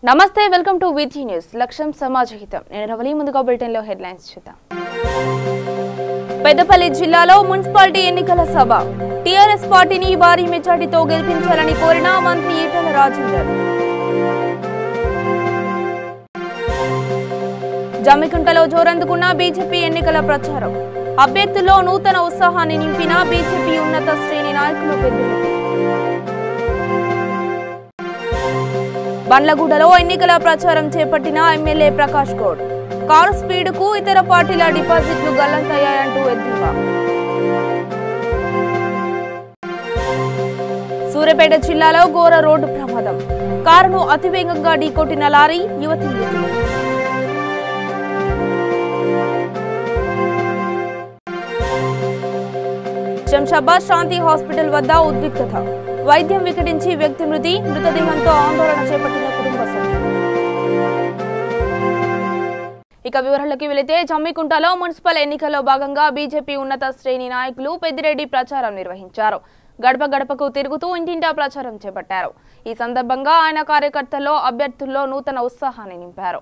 నమస్తే welcome to వీటీ news లక్ష్యం సమాజహితం నేను రవలి ముందుగా బులెటిన్ లో హెడ్లైన్స్ చూద్దాం పెద్దపల్లి జిల్లాలో మున్సిపాలిటీ ఎన్నికల సభ టీఆర్ఎస్ పార్టీని భారీ మెజార్టీతో గెలిపించాలని కోరిన మంత్రి ఈటెల రాజేందర్ జమ్మికుంటలో జోరందుకున్న బీజేపీ ఎన్నికల ప్రచారం అభ్యర్థుల్లో నూతన ఉత్సాహాన్ని నింపిన బీజేపీ ఉన్నత శ్రేణి నాయకులు పెద్దిరెడ్డి బండ్లగూడలో ఎన్నికల ప్రచారం చేపట్టిన ఎమ్మెల్యే ప్రకాష్ గౌడ్ కారు స్పీడ్కు ఇతర పార్టీల డిపాజిట్లు గల్లంతయ్యాయంటూ ఎద్దేవా సూర్యాపేట జిల్లాలో ఘోర రోడ్డు ప్రమాదం కారును అతివేగంగా ఢీకొట్టిన లారీ యువతి మృతి శంషాబాద్ శాంతి హాస్పిటల్ వద్ద ఉద్రిక్తత వైద్యం వికటించి వ్యక్తి మృతదేహంతో ఆందోళన చేపట్టిన కుటుంబ సభ్యులు ఇక వివరాలకి వెళితే జమ్మికుంటలో మున్సిపల్ ఎన్నికల్లో భాగంగా బీజేపీ ఉన్నత శ్రేణి నాయకులు పెద్దిరెడ్డి ప్రచారం నిర్వహించారు. గడప గడపకు తిరుగుతూ ఇంటింటా ప్రచారం చేపట్టారు. ఈ సందర్భంగా ఆయన కార్యకర్తల్లో అభ్యర్థుల్లో నూతన ఉత్సాహాన్ని నింపారు.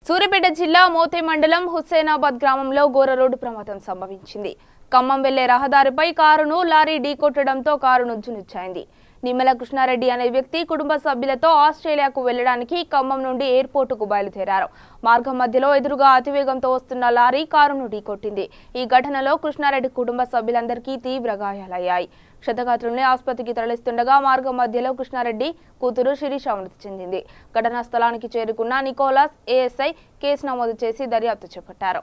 సూర్యాపేట జిల్లా మోతే మండలం హుస్సేనాబాద్ గ్రామంలో ఘోర రోడ్డు ప్రమాదం సంభవించింది. ఖమ్మం వెళ్లే రహదారిపై కారును లారీ ఢీకొట్టడంతో కారు నుజ్జునుజ్జైంది. నిమ్మల కృష్ణారెడ్డి అనే వ్యక్తి కుటుంబ సభ్యులతో ఆస్ట్రేలియాకు వెళ్లడానికి ఖమ్మం నుండి ఎయిర్పోర్టుకు బయలుదేరారు. మార్గం మధ్యలో ఎదురుగా అతివేగంతో వస్తున్న లారీ కారును ఢీకొట్టింది. ఈ ఘటనలో కృష్ణారెడ్డి కుటుంబ సభ్యులందరికీ తీవ్ర గాయాలయ్యాయి. క్షతగాత్రుల్ని ఆసుపత్రికి తరలిస్తుండగా మార్గం మధ్యలో కృష్ణారెడ్డి కూతురు శిరీష మృతి చెందింది. ఘటనా స్థలానికి చేరుకున్న నికోలాస్ ఏఎస్ఐ కేసు నమోదు చేసి దర్యాప్తు చేపట్టారు.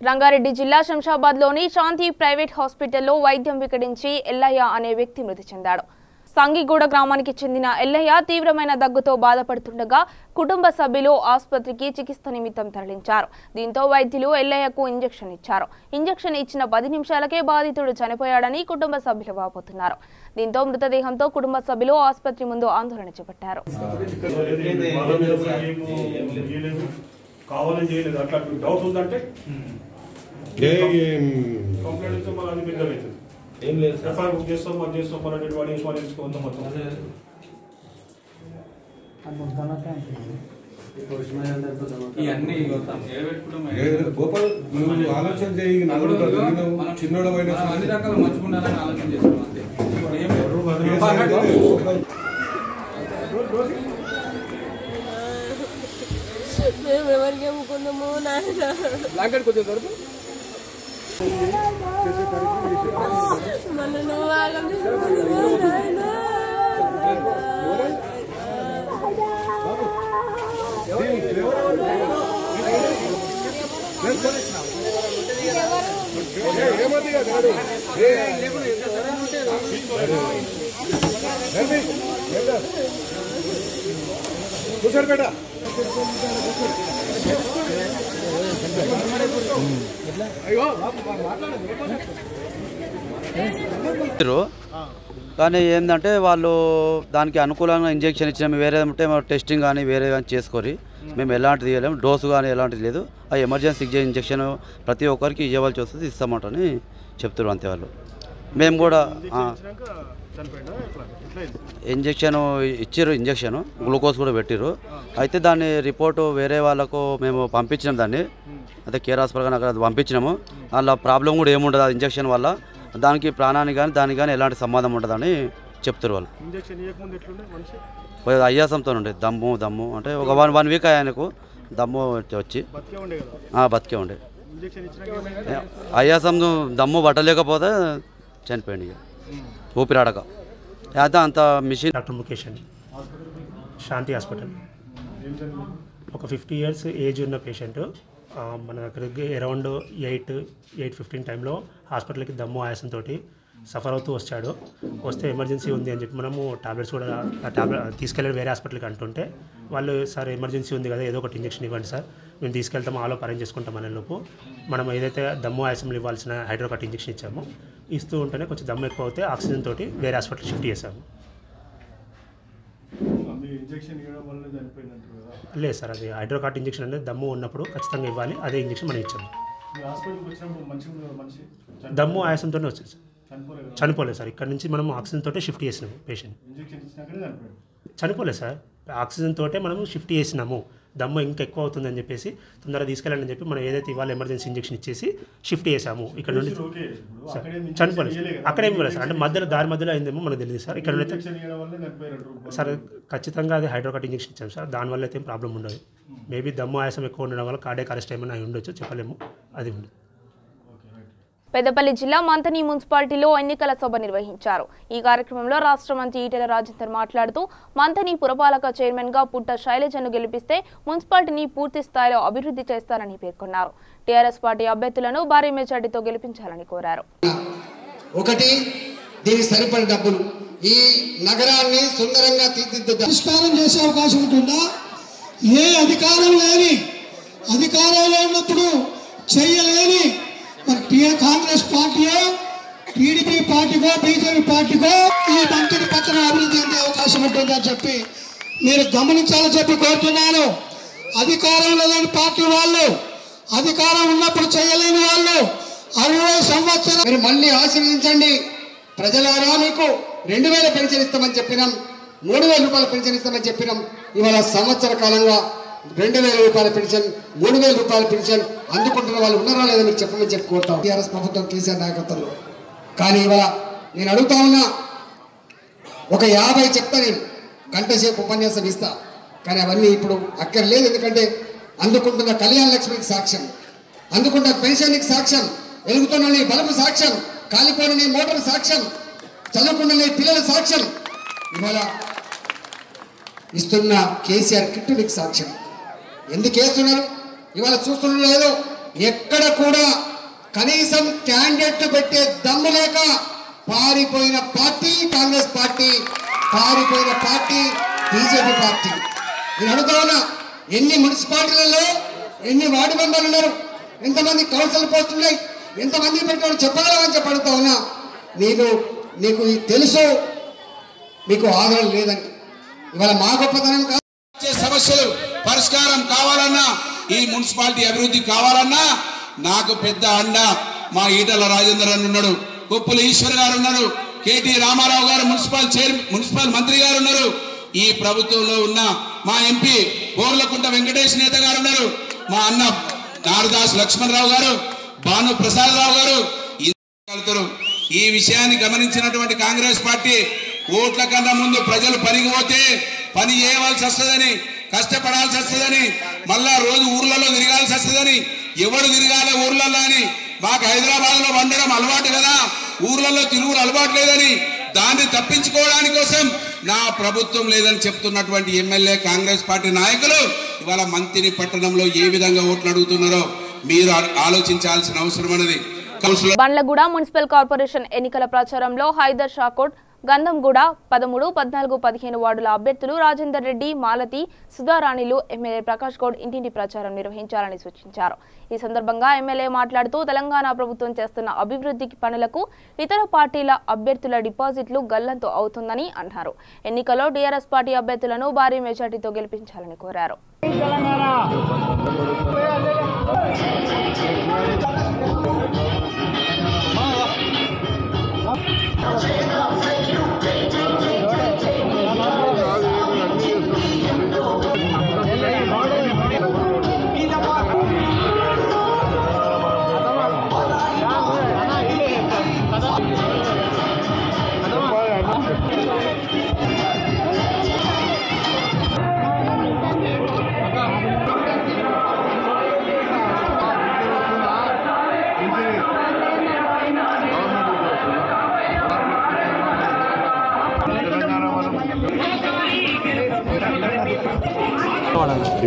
రంగారెడ్డి జిల్లా శంషాబాద్ లోని శాంతి ప్రైవేట్ హాస్పిటల్లో వైద్యం వికటించి ఎల్లయ్య అనే వ్యక్తి మృతి చెందాడు. సంగిగూడ గ్రామానికి చెందిన ఎల్లయ్య తీవ్రమైన దగ్గుతో బాధపడుతుండగా కుటుంబ సభ్యులు ఆసుపత్రికి చికిత్స నిమిత్తం తరలించారు. దీంతో వైద్యులు ఎల్లయ్యకు ఇంజెక్షన్ ఇచ్చారు. ఇంజెక్షన్ ఇచ్చిన 10 నిమిషాలకే బాధితుడు చనిపోయాడని కుటుంబ సభ్యులు వాపోతున్నారు. దీంతో మృతదేహంతో కుటుంబ సభ్యులు ఆసుపత్రి ముందు ఆందోళన చేపట్టారు. ఏం లేదు ఎఫ్ఐఆర్ బుక్ చేస్తాం అది చేస్తాం మన వాడి ఇన్స్పాల్ చేసుకోవద్దాం మొత్తం గోపాల్ నువ్వు ఆలోచన చేయి చిన్నోడమైన అన్ని రకాలు మంచుకున్నారని ఆలోచన చేస్తాం అంతే. మేము ఎవరికి అమ్ముకున్నాము నాయన కొంచెం దొరకు మన నువ్వు ఆగం చేసుకున్నావు నాయన కూర్చోబెట్ట కానీ ఏంటంటే వాళ్ళు దానికి అనుకూలంగా ఇంజెక్షన్ ఇచ్చిన వేరే ఉంటే టెస్టింగ్ కానీ వేరే కానీ చేసుకొని మేము ఎలాంటిది ఇవ్వలేము, డోసు కానీ ఎలాంటిది లేదు. ఆ ఎమర్జెన్సీ ఇంజెక్షన్ ప్రతి ఒక్కరికి ఇవ్వాల్సి వస్తుంది, ఇస్తామంటని చెప్తారు అంతే వాళ్ళు. మేము కూడా ఇంజెక్షన్ ఇచ్చారు, ఇంజెక్షన్ గ్లూకోజ్ కూడా పెట్టారు. అయితే దాన్ని రిపోర్టు వేరే వాళ్ళకు మేము పంపించినాం, దాన్ని అయితే కేర్ హాస్పిటల్ కానీ అక్కడ పంపించినాము. అలా ప్రాబ్లం కూడా ఏముండదు ఆ ఇంజెక్షన్ వల్ల, దానికి ప్రాణానికి కానీ దానికి కానీ ఎలాంటి సంబంధం ఉండదని చెప్తారు వాళ్ళు. అయ్యాసంతో ఉండే దమ్ము అంటే ఒక 1 వీక్ ఆయనకు దమ్ము వచ్చి బతికే ఉండే. అయ్యాసం దమ్ము పట్టలేకపోతే చనిపోయింది, ఊపిరాడక. అయితే అంత మిషన్. డాక్టర్ ముఖేష్ అండి, శాంతి హాస్పిటల్. ఒక 50 years ఏజ్ ఉన్న పేషెంట్ మన దగ్గరికి అరౌండ్ 8:15 టైంలో హాస్పిటల్కి దమ్ము ఆయాసంతో సఫర్ అవుతూ వస్తే ఎమర్జెన్సీ ఉంది అని చెప్పి మనము టాబ్లెట్స్ కూడా తీసుకెళ్ళి వేరే హాస్పిటల్కి అంటుంటే వాళ్ళు సార్ ఎమర్జెన్సీ ఉంది కదా, ఏదో ఒకటి ఇంజెక్షన్ ఇవ్వండి సార్, మేము తీసుకెళ్తాము, ఆలోపు అరేంజ్ చేసుకుంటాం అనే లోపు మనం ఏదైతే దమ్ము ఆయాసంలో ఇవ్వాల్సిన హైడ్రోకాట్ ఇంజెక్షన్ ఇచ్చామో ఇస్తూ ఉంటేనే కొంచెం దమ్ము ఎక్కువ అవుతే ఆక్సిజన్ తోటి వేరే హాస్పిటల్ షిఫ్ట్ చేశాము. లేదు సార్, అది హైడ్రోకాట్ ఇంజెక్షన్ అనేది దమ్ము ఉన్నప్పుడు ఖచ్చితంగా ఇవ్వాలి, అదే ఇంజెక్షన్ మనం ఇచ్చాము. దమ్ము ఆయాసంతోనే వచ్చింది సార్, చనిపోలేదు సార్. ఇక్కడ నుంచి మనం ఆక్సిజన్ తోటే షిఫ్ట్ చేసినాము పేషెంట్. చనిపోలేదు సార్, ఆక్సిజన్ తోటే మనం షిఫ్ట్ చేసినాము. దమ్ము ఇంకా ఎక్కువ అవుతుందని చెప్పేసి తొందరగా తీసుకెళ్ళండి అని చెప్పి మనం ఏదైతే ఇవాళ ఎమర్జెన్సీ ఇంజెక్షన్ ఇచ్చేసి షిఫ్ట్ చేసాము. ఇక్కడ నుండి చనిపోలేదు, అక్కడేం కూడా సార్, అంటే దారి మధ్యలో అయిందేమో మనకు తెలియదు సార్. ఇక్కడ నుండి సార్ ఖచ్చితంగా అది హైడ్రోకాట్ ఇంజెక్షన్ ఇచ్చాము సార్, దానివల్ల అయితే ఏం ప్రాబ్లం ఉండదు. మేబీ దమ్ము ఆయాసం ఎక్కువ ఉండడం వల్ల కార్డియాక్ అరెస్ట్ ఏమైనా అయి ఉండొచ్చు, చెప్పలేము, అది ఉండదు. పెద్దపల్లి జిల్లా మంథని మున్సిపాలిటీలో ఎన్నికల సభ నిర్వహించారు. ఈ కార్యక్రమంలో రాష్ట్ర మంత్రి ఈటెల రాజేందర్ మాట్లాడుతూ మంథని పురపాలక చైర్మన్ గా పుట్ట శైలజను గెలిపిస్తే మున్సిపాలిటీని పూర్తి స్థాయిలో అభివృద్ధి చేస్తారని పేర్కొన్నారు. టీఆర్ఎస్ పార్టీ అభ్యర్థులను భారీ మెజార్టీతో గెలిపించాలని కోరారు. ఒకటి, దీనికి సరిపడే డబ్బులు, ఈ నగరాన్ని సుందరంగా పరిష్కారం చేసే అవకాశం ఉంటుందా? ఏ అధికారం లేని, అధికారంలో ఉన్నప్పుడు చేయలేని కాంగ్రెస్ పార్టీయో, టీడీపీ పార్టీకో, బీజేపీ పార్టీకో ఈ మంత్రి పత్రం అభివృద్ధి చెందే అవకాశం ఉంటుందని చెప్పి మీరు గమనించాలని చెప్పి కోరుతున్నాను. అధికారంలో లేని పార్టీ వాళ్ళు, అధికారం ఉన్నప్పుడు చేయలేని వాళ్ళు 60 సంవత్సరాలు మీరు మళ్ళీ ఆశీర్వదించండి. ప్రజలారా, మీకు 2000 పెన్షన్ ఇస్తామని చెప్పినాం, 3000 రూపాయల పెన్షన్ ఇస్తామని చెప్పినాం. ఇవాళ సంవత్సర కాలంగా 2000 రూపాయల పెన్షన్, 3000 రూపాయల పెన్షన్ అందుకుంటున్న వాళ్ళు ఉన్నారా లేదా మీకు చెప్పమని చెప్పుకుంటాం టీఆర్ఎస్ ప్రభుత్వం, కేసీఆర్ నాయకత్వంలో. కానీ ఇవాళ నేను అడుగుతా ఉన్నా, ఒక 50 చెప్తా, నేను గంట సేపు ఉపన్యాసం ఇస్తా, కానీ అవన్నీ ఇప్పుడు అక్కర్లేదు. ఎందుకంటే అందుకుంటున్న కళ్యాణ లక్ష్మికి సాక్ష్యం, అందుకుంటున్న పెన్షన్కి సాక్ష్యం, వెలుగుతున్న నీ బలపు సాక్ష్యం, కాలిపోయిన నీ మోటార్ సాక్ష్యం, చదువుకున్న నీ పిల్లల సాక్ష్యం, ఇవాళ ఇస్తున్న కేసీఆర్ కిట్టు నీకు సాక్ష్యం. ఎందుకు వేస్తున్నారు? ఇవాళ చూస్తున్న లేదు, ఎక్కడ కూడా కనీసం క్యాండిడేట్లు పెట్టే దమ్ము లేక పారిపోయిన పార్టీ కాంగ్రెస్ పార్టీ, పారిపోయిన పార్టీ బీజేపీ పార్టీ. నేను అడుగుతా ఉన్నా, ఎన్ని మున్సిపాలిటీలలో ఎన్ని వార్డు మెంబర్లు ఉన్నారు, ఎంతమంది కౌన్సిల్ పోస్టులు ఉన్నాయి, ఎంతమంది పెట్టారు చెప్పగలవని చెప్పి అడుగుతా ఉన్నా. నీకు తెలుసు, మీకు ఆదరణ లేదని. ఇవాళ మా గొప్పతనం కాదు, సమస్యలు పరిష్కారం కావాలన్నా, ఈ మున్సిపాలిటీ అభివృద్ధి కావాలన్నా నాకు పెద్ద అండ మా ఈటెల రాజేందర్ అని ఉన్నాడు, కొప్పుల ఈశ్వర్ గారు ఉన్నారు, కేటీ రామారావు గారు మున్సిపల్ మంత్రి గారు ఉన్నారు, ఈ ప్రభుత్వంలో ఉన్న మా ఎంపీ బోర్లకుంట వెంకటేష్ నేత గారు ఉన్నారు, మా అన్న నారదాస్ లక్ష్మణరావు గారు, భాను ప్రసాద్ రావు గారు. ఈ విషయాన్ని గమనించినటువంటి కాంగ్రెస్ పార్టీ ఓట్ల కన్నా ముందు ప్రజలు పనికి పోతే పని చేయవలసి వస్తుందని, కష్టపడాల్సి వస్తుందని, మళ్ళా రోజు ఊర్లలో తిరగాల్సి వస్తుందని, ఎవడు తిరగాలి ఊర్లలో అని, మాకు హైదరాబాద్ లో వండడం అలవాటు కదా, ఊర్లలో తిరుగురు అలవాటు లేదని, దాన్ని తప్పించుకోవడానికి కోసం నా ప్రభుత్వం లేదని చెప్తున్నటువంటి ఎమ్మెల్యే కాంగ్రెస్ పార్టీ నాయకులు ఇవాళ మంత్రి పట్టణంలో ఏ విధంగా ఓట్లు అడుగుతున్నారో మీరు ఆలోచించాల్సిన అవసరం ఉన్నది. బండ్లగూడ మున్సిపల్ కార్పొరేషన్ ఎన్నికల ప్రచారంలో హైదర్ షాకోట్ గంధంగూడ 13, 14, 15 వార్డుల అభ్యర్థులు రాజేందర్ రెడ్డి, మాలతి, సుధారాణిలు ఎమ్మెల్యే ప్రకాష్ గౌడ్ ఇంటింటి ప్రచారం నిర్వహించాలని సూచించారు. ఈ సందర్భంగా ఎమ్మెల్యే మాట్లాడుతూ తెలంగాణ ప్రభుత్వం చేస్తున్న అభివృద్ధి పనులకు ఇతర పార్టీల అభ్యర్థుల డిపాజిట్లు గల్లంతు అవుతుందని అన్నారు. ఎన్నికల్లో టీఆర్ఎస్ పార్టీ అభ్యర్థులను భారీ మెజార్టీతో గెలిపించాలని కోరారు.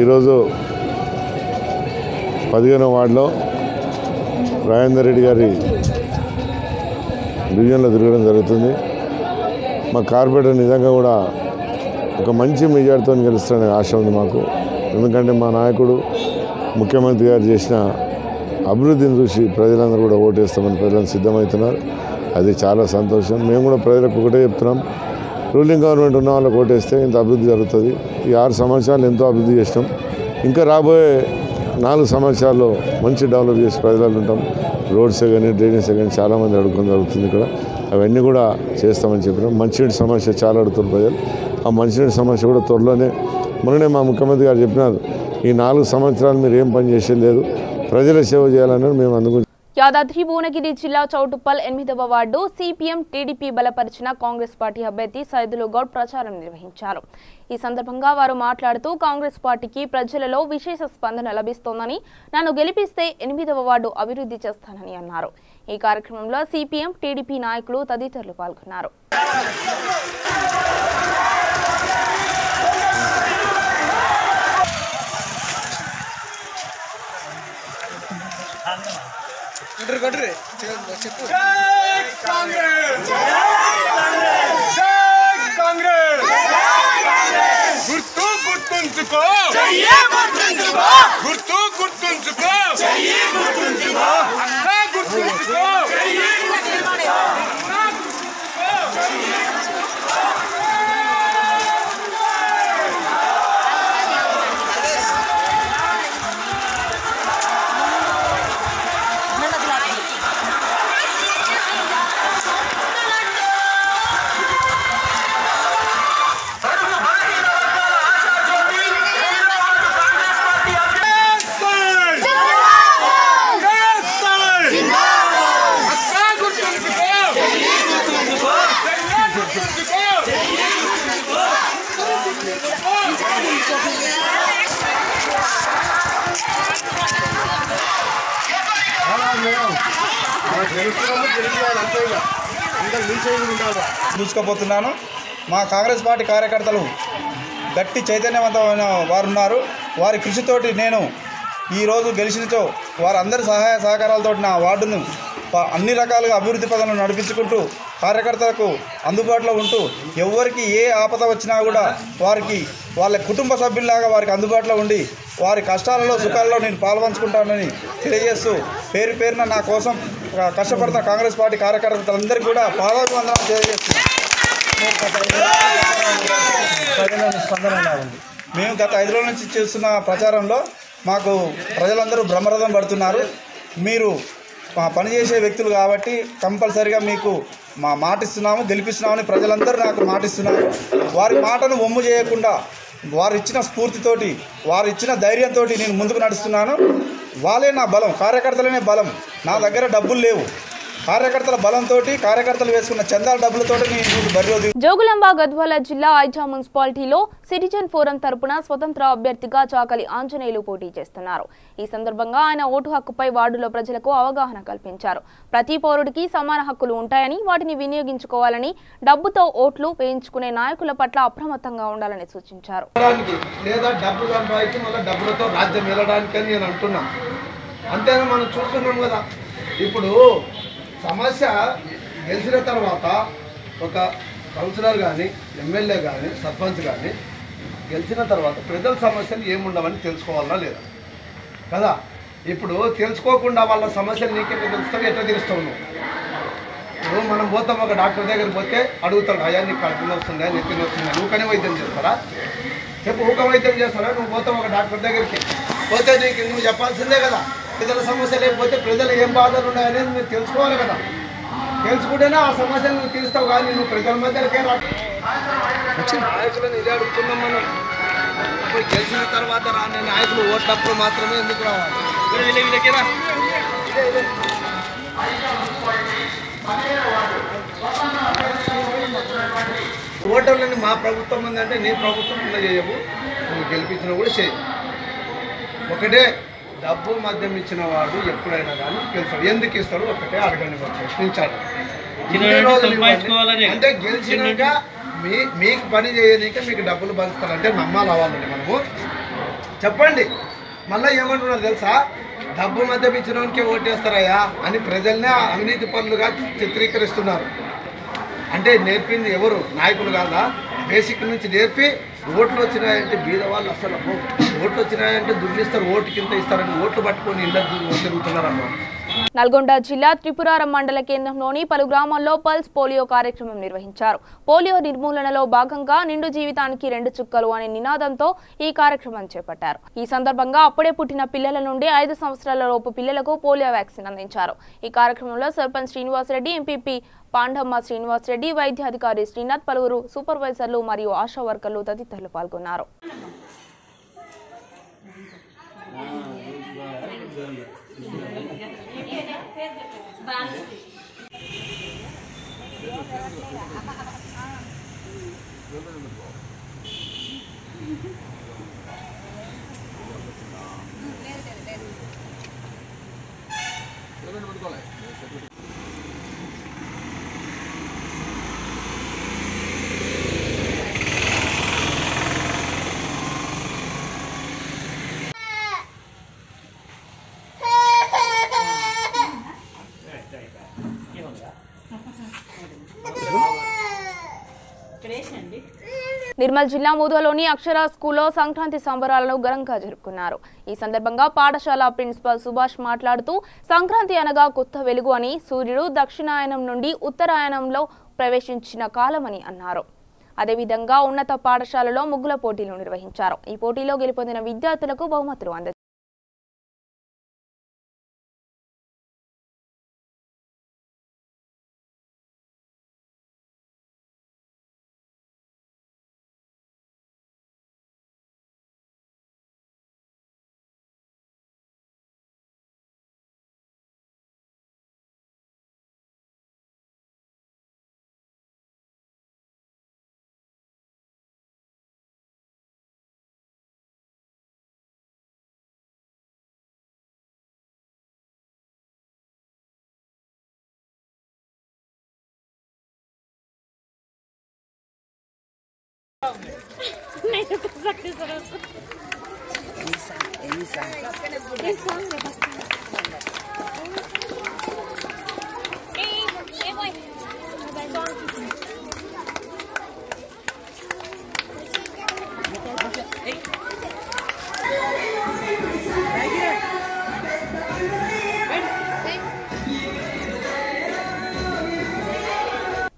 ఈరోజు 15వ వార్డులో రాజేందర్ రెడ్డి గారి డివిజన్లో తిరగడం జరుగుతుంది. మా కార్పొరేటర్ నిజంగా కూడా ఒక మంచి మెజార్టీతో గెలుస్తారనే ఆశ ఉంది మాకు. ఎందుకంటే మా నాయకుడు ముఖ్యమంత్రి గారు చేసిన అభివృద్ధిని చూసి ప్రజలందరూ కూడా ఓటేస్తామని ప్రజలను సిద్ధమవుతున్నారు. అది చాలా సంతోషం. మేము కూడా ప్రజలకు ఒకటే చెప్తున్నాం, రూలింగ్ గవర్నమెంట్ ఉన్న వాళ్ళకి ఓటేస్తే ఇంత అభివృద్ధి జరుగుతుంది. ఈ 6 సంవత్సరాలు ఎంతో అభివృద్ధి చేసినాం. ఇంకా రాబోయే 4 సంవత్సరాల్లో మంచి డెవలప్ చేసి ప్రజలు ఉంటాం. రోడ్సే కానీ డ్రైనేజే కానీ చాలామంది అడుగుకొని జరుగుతుంది ఇక్కడ. అవన్నీ కూడా చేస్తామని చెప్పినాం. మంచినీటి సమస్య చాలా అడుగుతున్నారు ప్రజలు. ఆ మంచినీటి సమస్య కూడా త్వరలోనే మొన్ననే మా ముఖ్యమంత్రి గారు చెప్పినారు, ఈ 4 సంవత్సరాలు మీరు ఏం పని చేసేది లేదు, ప్రజల సేవ చేయాలని మేము అందుకు. యాదాద్రి భువనగిరి జిల్లా చౌటుప్పల్ 8వ వార్డు సిపిఎం టీడీపీ బలపరిచిన కాంగ్రెస్ పార్టీ అభ్యర్థి సైదులు గౌడ్ ప్రచారం నిర్వహించారు. ఈ సందర్భంగా వారు మాట్లాడుతూ కాంగ్రెస్ పార్టీకి ప్రజలలో విశేష స్పందన లభిస్తోందని, నన్ను గెలిపిస్తే 8వ వార్డు అభివృద్ధి చేస్తానని అన్నారు. ఈ కార్యక్రమంలో సిపిఎం టీడీపీ నాయకులు తదితరులు పాల్గొన్నారు. చూసుకుపోతున్నాను. మా కాంగ్రెస్ పార్టీ కార్యకర్తలు గట్టి చైతన్యవంతమైన వారు ఉన్నారు. వారి కృషితోటి నేను ఈరోజు గెలిచినతో వారందరి సహాయ సహకారాలతో నా వార్డును అన్ని రకాలుగా అభివృద్ధి పనులను నడిపించుకుంటూ కార్యకర్తలకు అందుబాటులో ఉంటూ ఎవరికి ఏ ఆపద వచ్చినా కూడా వారికి వాళ్ళ కుటుంబ సభ్యుల్లాగా వారికి అందుబాటులో ఉండి వారి కష్టాలలో సుఖాలలో నేను పాల్పంచుకుంటానని తెలియజేస్తూ పేరు పేరున నా కోసం కష్టపడుతున్న కాంగ్రెస్ పార్టీ కార్యకర్తలందరికీ కూడా పాదాభివందనాలు తెలియజేస్తున్నాను. మేము గత 5 రోజుల నుంచి చేస్తున్న ప్రచారంలో మాకు ప్రజలందరూ బ్రహ్మరథం పడుతున్నారు. మీరు పనిచేసే వ్యక్తులు కాబట్టి కంపల్సరిగా మీకు మాటిస్తున్నాము, గెలిపిస్తున్నామని ప్రజలందరూ నాకు మాటిస్తున్నారు. వారి మాటను వమ్ము చేయకుండా వారు ఇచ్చిన స్ఫూర్తితోటి వారు ఇచ్చిన ధైర్యంతో నేను ముందుకు నడుస్తున్నాను. వాళ్ళే నా బలం, కార్యకర్తలనే బలం. నా దగ్గర డబ్బులు లేవు. కార్యకర్తల బలంతో కార్యకర్తలు వేసుకున్న చందాల డబ్బులతో జోగులాంబ గద్వాల జిల్లా ఐజా మున్సిపాలిటీలో సిటిజన్ ఫోరం తరపున స్వతంత్ర అభ్యర్థిగా చాకలి ఆంజనేయులు పోటీ చేస్తున్నారు. ఈ సందర్భంగా ఆయన ఓటు హక్కుపై వార్డులో ప్రజలకు అవగాహన కల్పించారు. ప్రతి పౌరుడికి సమాన హక్కులు ఉంటాయని, వాటిని వినియోగించుకోవాలని, డబ్బుతో ఓట్లు వేయించుకునే నాయకుల పట్ల అప్రమత్తంగా ఉండాలని సూచించారు. లేదా డబ్బు సంపాదించి మళ్ళీ డబ్బులతో రాజ్యం వెళ్ళడానికని నేను అంటున్నా. అంతేనా మనం చూస్తున్నాం కదా. ఇప్పుడు సమస్య గెలిచిన తర్వాత ఒక కౌన్సిలర్ కానీ ఎమ్మెల్యే కానీ సర్పంచ్ కానీ గెలిచిన తర్వాత ప్రజల సమస్యలు ఏముండవని తెలుసుకోవాలా లేదా కదా. ఇప్పుడు తెలుసుకోకుండా వాళ్ళ సమస్యలు నీకెట్లా తెలుస్తావు, ఎట్లా తెలుస్తావు నువ్వు? ఇప్పుడు మనం పోతాం ఒక డాక్టర్ దగ్గరికి పోతే అడుగుతాడు, అయ్యా నీకు కడుపులో వస్తుందా, నెత్తిన వస్తుందా, ఊకనే వైద్యం చేస్తారా? చెప్పు, ఊక వైద్యం చేస్తారా? నువ్వు పోతాం ఒక డాక్టర్ దగ్గరికి పోతే నీకు నువ్వు చెప్పాల్సిందే కదా. ప్రజల సమస్య లేకపోతే ప్రజలు ఏం బాధలు ఉన్నాయనేది నువ్వు తెలుసుకోవాలి కదా. తెలుసుకుంటేనే ఆ సమస్యలు నువ్వు తీరుస్తావు. కానీ నువ్వు ప్రజల మధ్యలోకే నాయకులను ఇదే అడుగుతున్నాం మనం. ఇప్పుడు గెలిచిన తర్వాత రాని నాయకులు ఓట్లప్పుడు మాత్రమే ఎందుకు రావాలి? ఓటర్లని మా ప్రభుత్వం ఉందంటే నీ ప్రభుత్వం కింద చేయవు, నువ్వు గెలిపించిన కూడా చేయి. ఒకటే, డబ్బు మద్యం ఇచ్చిన వాడు ఎప్పుడైనా కానీ గెలుస్తాడు. ఎందుకు ఇస్తాడు ఒకటే అడగండి, ప్రశ్నించాడు. అంటే గెలిచినాక మీకు పని చేయనీక మీకు డబ్బులు పంచుతారంటే నమ్మాలి అవ్వాలండి మనము. చెప్పండి, మళ్ళీ ఏమంటున్నారు తెలుసా? డబ్బు మద్యం ఇచ్చినోనికే ఓటేస్తారయ్యా అని ప్రజల్నే అవినీతి పనులుగా చిత్రీకరిస్తున్నారు. అంటే నేర్పింది ఎవరు? నాయకులు కాదా? బేసిక్ నుంచి నేర్పి ఓట్లు వచ్చినాయంటే బీద వాళ్ళు అసలు ఓట్లు వచ్చినాయంటే దుర్నిస్తారు, ఓటు కింద ఇస్తారని ఓట్లు పట్టుకొని ఇళ్ళకు తిరుగుతున్నారమ్మా. నల్గొండ జిల్లా త్రిపురారం మండల కేంద్రంలోని పలు గ్రామాల్లో పల్స్ పోలియో కార్యక్రమం నిర్వహించారు. పోలియో నిర్మూలనలో భాగంగా నిండు జీవితానికి 2 చుక్కలు అనే నినాదంతో ఈ కార్యక్రమం చేపట్టారు. ఈ సందర్భంగా అప్పుడే పుట్టిన పిల్లల నుండి 5 సంవత్సరాల లోపు పిల్లలకు పోలియో వ్యాక్సిన్ అందించారు. ఈ కార్యక్రమంలో సర్పంచ్ శ్రీనివాసరెడ్డి, ఎంపీపీ పాండమ్మ శ్రీనివాసరెడ్డి, వైద్యాధికారి శ్రీనాథ్, పలువురు సూపర్వైజర్లు మరియు ఆశా వర్కర్లు తదితరులు పాల్గొన్నారు. నిర్మల్ జిల్లా మూదలోని అక్షర స్కూల్లో సంక్రాంతి సంబరాలను ఘనంగా జరుపుకున్నారు. ఈ సందర్భంగా పాఠశాల ప్రిన్సిపల్ సుభాష్ మాట్లాడుతూ, సంక్రాంతి అనగా కొత్త వెలుగు అని, సూర్యుడు దక్షిణాయనం నుండి ఉత్తరాయణంలో ప్రవేశించిన కాలమని అన్నారు. అదేవిధంగా ఉన్నత పాఠశాలలో ముగ్గుల పోటీలు నిర్వహించారు. ఈ పోటీలో గెలుపొందిన విద్యార్థులకు బహుమతులు అందజేశారు.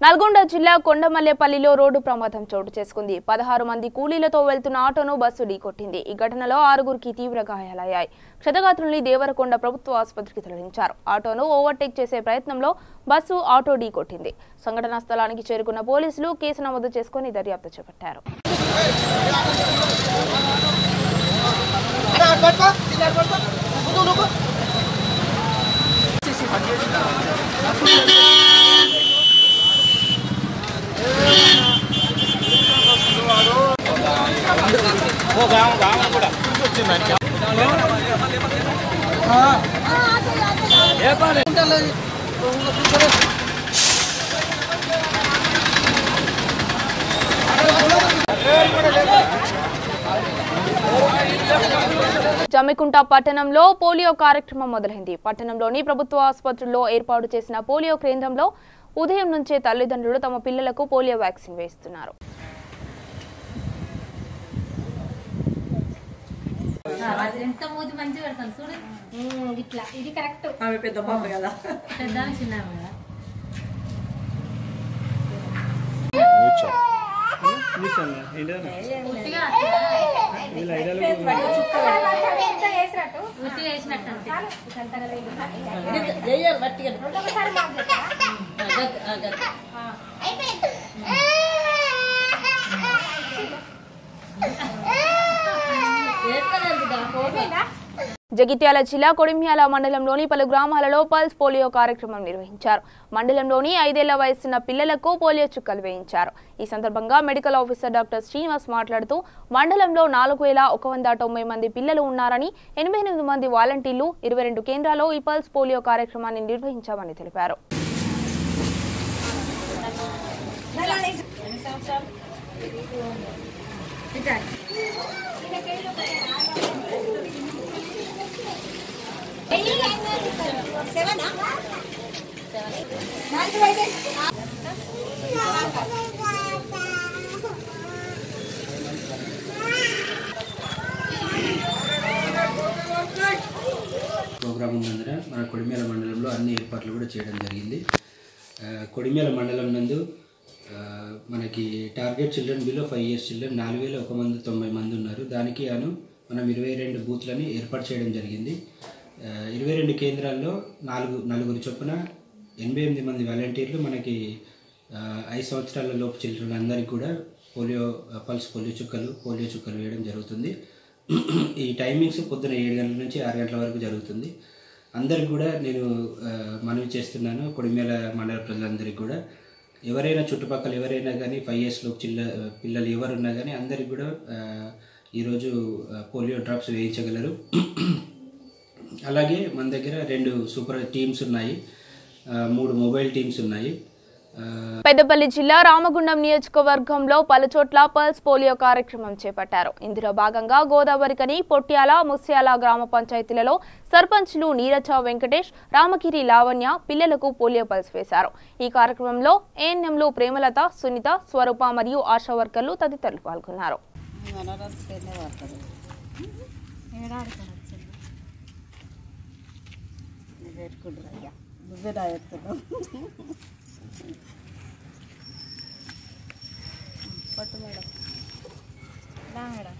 నల్గొండ జిల్లా కొండమల్లేపల్లిలో రోడ్డు ప్రమాదం చోటు చేసుకుంది. 16 మంది కూలీలతో వెళ్తున్న ఆటోను బస్సు ఢీకొట్టింది. ఈ ఘటనలో 6గురికి తీవ్ర గాయాలయ్యాయి. క్షతగాత్రుల్ని దేవరకొండ ప్రభుత్వ ఆసుపత్రికి తరలించారు. ఆటోను ఓవర్టేక్ చేసే ప్రయత్నంలో బస్సు ఆటో ఢీకొట్టింది. సంఘటనా స్థలానికి చేరుకున్న పోలీసులు కేసు నమోదు చేసుకుని దర్యాప్తు చేపట్టారు. జమ్మికుంట పట్టణంలో పోలియో కార్యక్రమం మొదలైంది. పట్టణంలోని ప్రభుత్వ ఆసుపత్రుల్లో ఏర్పాటు చేసిన పోలియో కేంద్రంలో ఉదయం నుంచే తల్లిదండ్రులు తమ పిల్లలకు పోలియో వ్యాక్సిన్ వేస్తున్నారు. జగిత్యాల జిల్లా కొడిమ్యాల మండలంలోని పలు గ్రామాలలో పల్స్ పోలియో కార్యక్రమం నిర్వహించారు. మండలంలోని 5 ఏళ్ల వయసున్న పిల్లలకు పోలియో చుక్కలు వేయించారు. ఈ సందర్భంగా మెడికల్ ఆఫీసర్ డాక్టర్ శ్రీనివాస్ మాట్లాడుతూ మండలంలో 4190 మంది పిల్లలు ఉన్నారని 88 మంది వాలంటీర్లు 22 కేంద్రాల్లో ఈ పల్స్ పోలియో కార్యక్రమాన్ని నిర్వహించామని తెలిపారు. ప్రోగ్రాం ఉన్నందున మన కొడిమ్యాల మండలంలో అన్ని ఏర్పాట్లు కూడా చేయడం జరిగింది. కొడిమ్యాల మండలం నందు మనకి target children below 5 years children 4190 మంది ఉన్నారు. దానికి గాను మనం 22 బూత్లని ఏర్పాటు చేయడం జరిగింది. 22 కేంద్రాల్లో నలుగురు చొప్పున 88 మంది వాలంటీర్లు మనకి 5 సంవత్సరాల లోపు చిల్డ్రన్ అందరికీ కూడా పల్స్ పోలియో చుక్కలు వేయడం జరుగుతుంది. ఈ టైమింగ్స్ పొద్దున 7 గంటల నుంచి 6 గంటల వరకు జరుగుతుంది. అందరికి కూడా నేను మనవి చేస్తున్నాను, కొడిమ్యాల మండల ప్రజలందరికీ కూడా ఎవరైనా చుట్టుపక్కల ఎవరైనా కానీ 5 years లోపు పిల్లలు ఎవరున్నా కానీ అందరికి కూడా ఈరోజు పోలియో డ్రాప్స్ వేయించగలరు. అలాగే మన దగ్గర 2 సూపర్ టీమ్స్ ఉన్నాయి, 3 మొబైల్ టీమ్స్ ఉన్నాయి. పెద్దపల్లి జిల్లా రామగుండం నియోజకవర్గంలో పలుచోట్ల పల్స్ పోలియో కార్యక్రమం చేపట్టారు. ఇందులో భాగంగా గోదావరికని, పొట్యాల, ముస్యాల గ్రామ పంచాయతీలలో సర్పంచ్లు నీరజ వెంకటేష్, రామగిరి లావణ్య పిల్లలకు పోలియో పల్స్ వేశారు. ఈ కార్యక్రమంలో ఏఎన్ఎంలు ప్రేమలత, సునీత, స్వరూప మరియు ఆశా వర్కర్లు తదితరులు పాల్గొన్నారు. పట్టు మేడం దా మేడం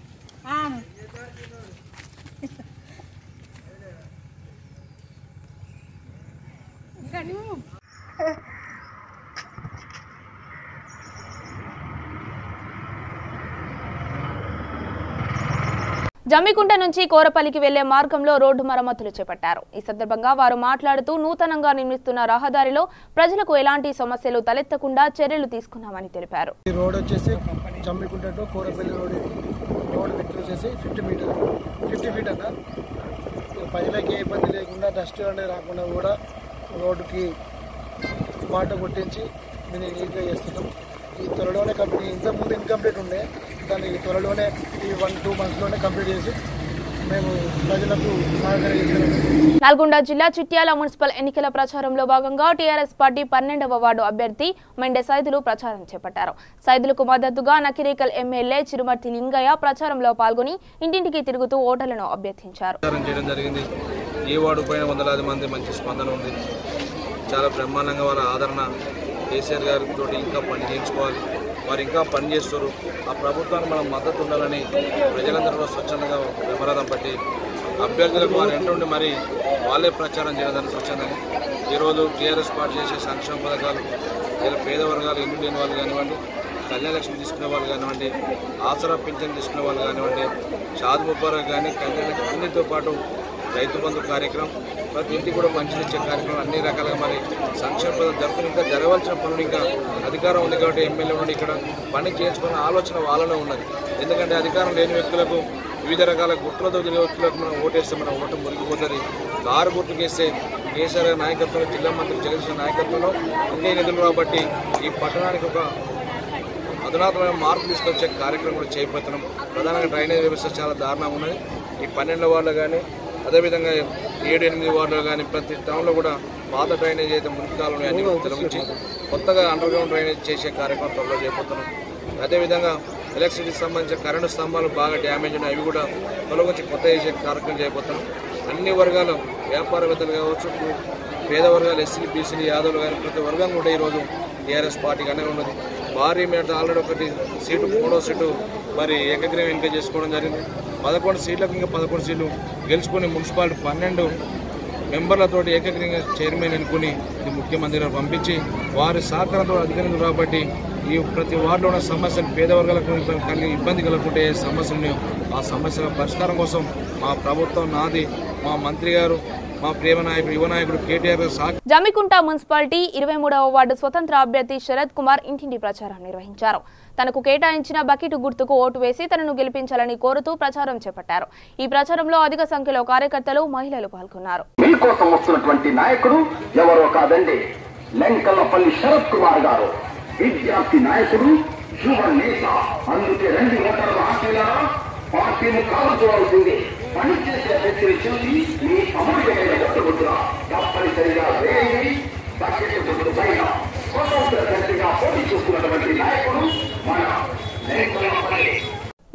జమ్మికుంట నుంచి కోరపల్లికి వెళ్లే మార్గంలో రోడ్డు మరమ్మతులు చేపట్టారు. ఈ సందర్భంగా వారు మాట్లాడుతూ నూతనంగా నిర్మిస్తున్న రహదారిలో ప్రజలకు ఎలాంటి సమస్యలు తలెత్తకుండా చర్యలు తీసుకున్నామని తెలిపారు. ఈ రోడ్ వచ్చేసి Jammikunta to Korapalli road width వచ్చేసి 50 feet అన్న. ప్రజలకి ఏ ఇబ్బంది లేకుండా డస్ట్ అనేది రాకుండా కూడా రోడ్డుకి వాటర్ కొట్టించి దీన్ని నీట్గా చేస్తున్నాం. ఈ త్వరలోనే కంప్లీట్, ఇంతకుముందు ఇన్కంప్లీట్ ఉండే దాన్ని త్వరలోనే ఈ 1-2 monthsలోనే కంప్లీట్ చేసి మేము ప్రజలకు సహకరిస్తున్నాం. నల్గొండ జిల్లా చిట్యాల మున్సిపల్ ఎన్నికల ప్రచారంలో భాగంగా టీఆర్ఎస్ పార్టీ 12వ వార్డు అభ్యర్థి మెండే సైదులు ప్రచారం చేపట్టారు. సైదులకు మద్దతుగా నకిరేకల్ ఎమ్మెల్యే చిరుమర్తి లింగయ్య ప్రచారంలో పాల్గొని ఇంటింటికి తిరుగుతూ ఓటర్లను అభ్యర్థించారు. ఈ వార్డు పైన వందలాది మంది మంచి స్పందన ఉంది. చాలా బ్రహ్మాండంగా వాళ్ళ ఆదరణ, కేసీఆర్ గారితో ఇంకా పని చేయించుకోవాలి, వారు ఇంకా పని చేస్తారు. ఆ ప్రభుత్వానికి మనం మద్దతు ఉండాలని ప్రజలందరూ స్వచ్ఛందంగా విమరాదం పట్టి అభ్యర్థులకు వారు ఎంటుండి మరి వాళ్ళే ప్రచారం చేయడానికి స్వచ్ఛందంగా ఈరోజు టీఆర్ఎస్ పార్టీ చేసే సంక్షేమ పథకాలు, లేదా పేద వర్గాలు ఇల్లు లేని వాళ్ళు కానివ్వండి, కళ్యాణలక్ష్మి తీసుకునే వాళ్ళు కానివ్వండి, ఆసరా పింఛన్ తీసుకునే వాళ్ళు కానివ్వండి, షాద్ ముబారక్ కానీ కళ్యాణలక్ష్మి అన్నిటితో పాటు రైతు బంధు కార్యక్రమం, ప్రతి ఇంటికి కూడా మంచిని ఇచ్చే కార్యక్రమం, అన్ని రకాలుగా మరి సంక్షేమ పథకం జరుగుతుంది. ఇంకా జరగవలసిన పనులు ఇంకా అధికారం ఉంది కాబట్టి ఎమ్మెల్యే నుండి ఇక్కడ పని చేయించుకున్న ఆలోచన వాళ్ళనే ఉన్నది. ఎందుకంటే అధికారం లేని వ్యక్తులకు, వివిధ రకాల గుర్తులతో తిరిగే వ్యక్తులకు మనం ఓటేస్తే మన ఓటు మురిగిపోతుంది. కారు గుర్తుకేస్తే కేసీఆర్ నాయకత్వంలో, జిల్లా మంత్రి జగదీశ్వర నాయకత్వంలో అన్ని నిధులు కాబట్టి ఈ పట్టణానికి ఒక అధునాతమైన మార్పు తీసుకొచ్చే కార్యక్రమం కూడా చేపడుతున్నాం. ప్రధానంగా డ్రైనేజ్ వ్యవస్థ చాలా దారుణంగా ఉన్నది. ఈ 12 వార్డులు కానీ అదేవిధంగా 7-8 వార్డులు కానీ ప్రతి టౌన్లో కూడా పాత డ్రైనేజ్ అయితే మునికాలను అన్ని తొలగించి కొత్తగా అండర్ గ్రౌండ్ డ్రైనేజ్ చేసే కార్యక్రమం త్వరలో చేపడుతున్నాం. అదేవిధంగా ఎలక్ట్రిసిటీకి సంబంధించిన కరెంటు స్తంభాలు బాగా డ్యామేజ్ ఉన్నాయి, అవి కూడా తొలగించి కొత్త చేసే కార్యక్రమం చేయబోతున్నాం. అన్ని వర్గాలు వ్యాపారవేత్తలు కావచ్చు, పేద వర్గాలు ఎస్సీ బీసీలు యాదవులు కానీ ప్రతి వర్గం కూడా ఈరోజు టీఆర్ఎస్ పార్టీగానే ఉన్నది. భారీ మేట ఆల్రెడీ ఒకటి సీటు 3వ సీటు మరి ఏకగ్రీవం ఎన్నిక చేసుకోవడం జరిగింది. 11 సీట్లకు ఇంకా 11 సీట్లు గెలుచుకొని మున్సిపాలిటీ 12 మెంబర్లతోటి ఏకగ్రీవంగా చైర్మన్ అనుకుని ఇది ముఖ్యమంత్రి గారు పంపించి వారి సహకారంతో అధికారులు రాబట్టి ఈ ప్రతి వార్డులో ఉన్న సమస్యలు పేద వర్గాలకు కలిగి ఇబ్బంది కలుగుతుంటే సమస్యలు ఆ సమస్యల పరిష్కారం కోసం మా ప్రభుత్వం నాది, మా మంత్రి గారు, మా ప్రేమ నాయకుడు యువ నాయకుడు కేటీఆర్ గారు. జమ్మికుంట మున్సిపాలిటీ 23వ వార్డు స్వతంత్ర అభ్యర్థి శరత్ కుమార్ ఇంటింటి ప్రచారం నిర్వహించారు. తనకు కేటాయించిన బకెట్ గుర్తుకు ఓటు వేసి తనను గెలిపించాలని కోరుతూ ప్రచారం చేపట్టారు. ఈ ప్రచారంలో అధిక సంఖ్యలో కార్యకర్తలు, మహిళలు పాల్గొన్నారు. మీకోసం వస్తున్నటువంటి నాయకుడు ఎవరో కాదండి, లెంకల్లపల్లి శరత్ కుమార్ గారు. విద్యార్థి నాయకుడు, యువ నేత. అందుకే రెండు ఓటర్ల ఆశయాల పార్టీని కాల్చుకోవాల్సింది. పనిచేసే వ్యక్తిని చూసి మీ అమూల్యమైన ఓటుగుర్తుగా తప్పనిసరిగా వేయండి. బకెట్ గుర్తు పైన స్వతంత్ర అభ్యర్థిగా పోటీ చేస్తున్నటువంటి నాయకుడు మన లెంకల్లపల్లి.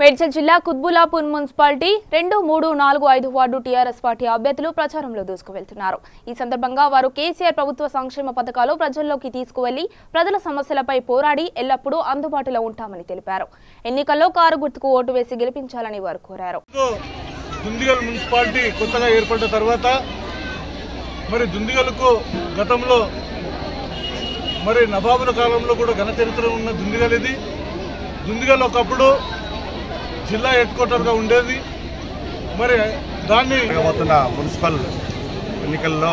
మేడ్చల్ జిల్లా Quthbullapur municipality 2, 3, 4, 5 ward TRS party అభ్యర్థులు ప్రచారంలో దూసుకువెళ్తున్నారు. ఈ సందర్భంగా వారు కేసీఆర్ ప్రభుత్వ సంక్షేమ పథకాలు ప్రజల్లోకి తీసుకువెళ్లి ప్రజల సమస్యలపై పోరాడి ఎల్లప్పుడూ అందుబాటులో ఉంటామని తెలిపారు. ఎన్నికల్లో కారు గుర్తుకు ఓటు వేసి గెలిపించాలని వారు కోరారు. దుందిగల్ మున్సిపాలిటీ కొత్తగా ఏర్పడ్డ తర్వాత మరి దుందిగల్కు గతంలో మరి నవాబుల కాలంలో కూడా ఘన చరిత్ర ఉన్న దుందిగల్ ఇది. దుందిగల్ ఒకప్పుడు జిల్లా హెడ్ క్వార్టర్గా ఉండేది. మరి దాన్ని పోతున్న మున్సిపల్ ఎన్నికల్లో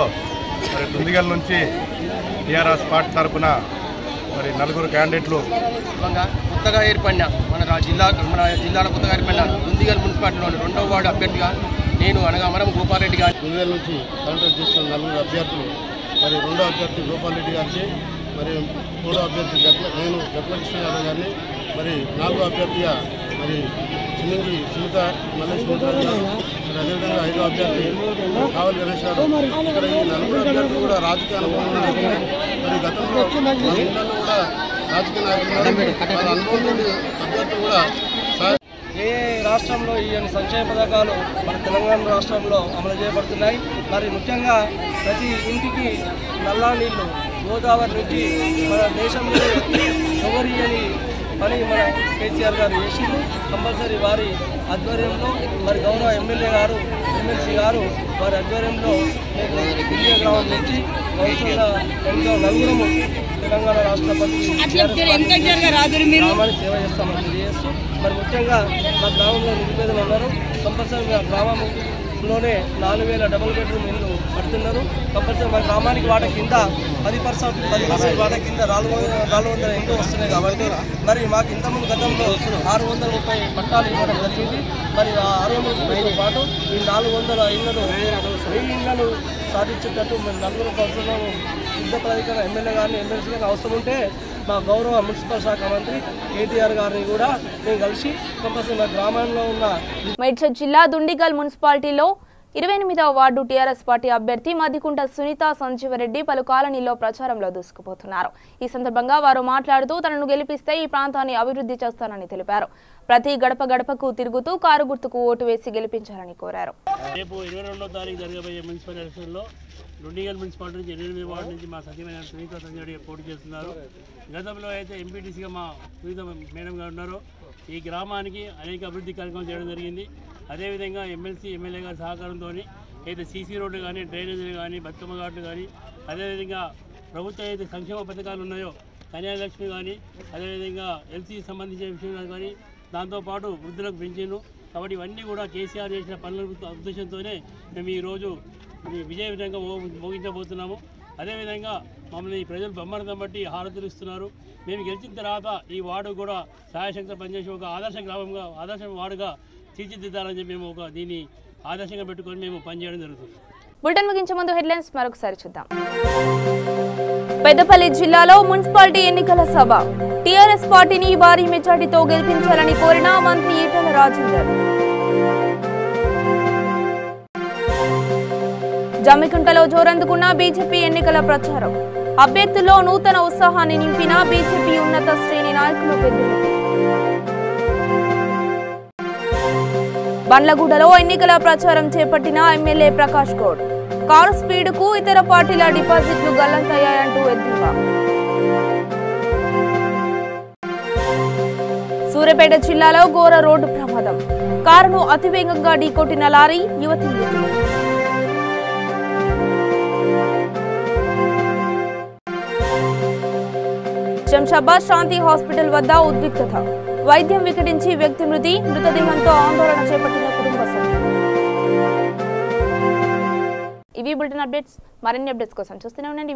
మరి దుందిగల్ నుంచి టీఆర్ఎస్ పార్టీ తరఫున మరి 4 క్యాండిడేట్లు కొత్తగా ఏర్పడిన మన జిల్లాలో కొత్తగా ఏర్పడిన దుందిగల్ మున్సిపాలిటీలోని 2వ వార్డు అభ్యర్థిగా నేను అనగా మనం గోపాల్ రెడ్డి గారు. దుందిగల్ నుంచి కాంటాక్ట్ చేస్తున్న 4 అభ్యర్థులు మరి 2వ అభ్యర్థి గోపాల్ రెడ్డి గారికి, మరి 3వ అభ్యర్థి నేను జట్లకృష్ణ యాదవ్ గారిని, మరి 4వ అభ్యర్థిగా మరి చిన్నంగి సునీత మల్లేష్ గారు, మరి అదేవిధంగా 5వ అభ్యర్థి కావల్ గణేష్ గారు. ఇక్కడ ఈ 4 అభ్యర్థులు కూడా రాజకీయ అనుభవం ఉన్న నాయకులు. మరి గతంలో మన జిల్లాలో కూడా రాజకీయ నాయకులు వారి అనుభవం అభ్యర్థులు కూడా ఏ రాష్ట్రంలో ఈ సంక్షేమ పథకాలు మన తెలంగాణ రాష్ట్రంలో అమలు చేయబడుతున్నాయి. మరి ముఖ్యంగా ప్రతి ఇంటికి నల్లా నీళ్లు గోదావరి నుంచి మన దేశంలో ఎవరి అని పని మన కేసీఆర్ గారు చేసిండు. కంపల్సరీ వారి ఆధ్వర్యంలో మరి గౌరవ ఎమ్మెల్యే గారు, ఎమ్మెల్సీ గారు వారి ఆధ్వర్యంలో ఢిల్లీ గ్రామం నుంచి నలుగురము తెలంగాణ రాష్ట్రపతి గ్రామాన్ని సేవ చేస్తామని తెలియజేస్తూ మరి ముఖ్యంగా మా గ్రామంలో నిరుపేదలు ఉన్నారు. కంపల్సరీ మా గ్రామంలోనే 4000 డబుల్ బెడ్రూమ్ ఇల్లు కడుతున్నారు. కంపల్సరీ మా గ్రామానికి వాటి కింద 10% వాటి కింద 400 ఇండ్లు వస్తున్నాయి. కాబట్టి మరి మాకు ఇంతకుముందు గతంలో 630 పట్టాలు ఇవ్వడం జరిగింది. మరి ఆ 630 పాటు ఈ 400 ఇళ్లను 1000 ఇళ్లను సాధించేటట్టు మేము 4 సంవత్సరాలు యుద్ధ ప్రాధికార ఎమ్మెల్యే గారిని, ఎమ్మెల్సీ గారిని అవసరం ఉంటే మా గౌరవ మున్సిపల్ శాఖ మంత్రి కేటీఆర్ గారిని కూడా మేము కలిసి కంపల్సరీ మా గ్రామంలో ఉన్న మేడ్చల్ జిల్లా దుండిగల్ మున్సిపాలిటీలో 28వ వార్డు టీఆర్ఎస్ పార్టీ అభ్యర్థి మదికుంట సునీత సంజీవరెడ్డి పలు కాలనీలో ప్రచారంలో దూసుకుపోతున్నారు. ఈ సందర్భంగా వారు మాట్లాడుతూ తనను గెలిపిస్తే ఈ ప్రాంతాన్ని అభివృద్ధి చేస్తానని తెలిపారు. ప్రతి గడప గడపకు తిరుగుతూ కారు గుర్తుకు ఓటు వేసి గెలిపించాలని కోరారు. రేపు 22వ తారీఖు జరగబోయే మున్సిపల్ ఎలక్షన్లో దుండిగల్ మున్సిపాలిటీ నుంచి 28వ వార్డు నుంచి మా సత్యమైన సునీత సంజీవరెడ్డి పోటీ చేస్తున్నారు. గతంలో అయితే ఎంపీటీసీగా మా సునీత మేడం గారు ఉన్నారో ఈ గ్రామానికి అనేక అభివృద్ధి కార్యక్రమాలు చేయడం జరిగింది. అదేవిధంగా ఎమ్మెల్సీ, ఎమ్మెల్యే గారి సహకారంతో అయితే సీసీ రోడ్లు కానీ, డ్రైనేజీలు కానీ, బతుకమ్మ ఘాట్లు కానీ, అదేవిధంగా ప్రభుత్వం అయితే సంక్షేమ పథకాలు ఉన్నాయో కన్యాలక్ష్మి కానీ, అదేవిధంగా ఎల్సీ సంబంధించిన విషయాలు కానీ, దాంతోపాటు వృద్ధులకు పెంచాను. కాబట్టి ఇవన్నీ కూడా కేసీఆర్ చేసిన పనుల ఉద్దేశంతోనే మేము ఈరోజు విజయవంతంగా ముగించబోతున్నాము. అదేవిధంగా మమ్మల్ని ప్రజలు బొమ్మర్థం బట్టి హారతులు ఇస్తున్నారు. మేము గెలిచిన తర్వాత ఈ వార్డు కూడా సహాయశక్తి పనిచేసి ఒక ఆదర్శ గ్రామంగా, ఆదర్శ వార్డుగా తీర్చిదిద్దాలని చెప్పి మేము ఒక దీన్ని ఆదర్శంగా పెట్టుకొని మేము పనిచేయడం జరుగుతుంది. బులెటిన్ ముగించే ముందు హెడ్లైన్స్ మరొకసారి చూద్దాం. పెద్దపల్లి జిల్లాలో మున్సిపాలిటీ ఎన్నికల సభ. టీఆర్ఎస్ పార్టీని భారీ మెజార్టీతో గెలిపించాలని కోరిన మంత్రి ఈటెల రాజేందర్. జమ్మికుంటలో జోరందుకున్న బీజేపీ ఎన్నికల ప్రచారం. అభ్యర్థుల్లో నూతన ఉత్సాహాన్ని నింపిన బీజేపీ ఉన్నత శ్రేణి నాయకులు పెద్దలు. బండ్లగూడలో ఎన్నికల ప్రచారం చేపట్టిన ఎమ్మెల్యే ప్రకాష్ గౌడ్. కారు స్పీడ్కు ఇతర పార్టీల డిపాజిట్లు గల్లంతయ్యాయంటూ ఎద్దేవా. సూర్యాపేట జిల్లాలో ఘోర రోడ్డు ప్రమాదం. కారును అతివేగంగా ఢీకొట్టిన లారీ, యువతి మృతి. శంషాబాద్ శాంతి హాస్పిటల్ వద్ద ఉద్రిక్తత. వైద్యం వికటించి వ్యక్తి మృతి. మృతదేహంతో ఆందోళన చేపట్టిన కుటుంబ సభ్యులు. ఇవి బులెటిన్ అప్డేట్స్. మరిన్ని అప్డేట్స్ కోసం చూస్తూనే ఉండండి.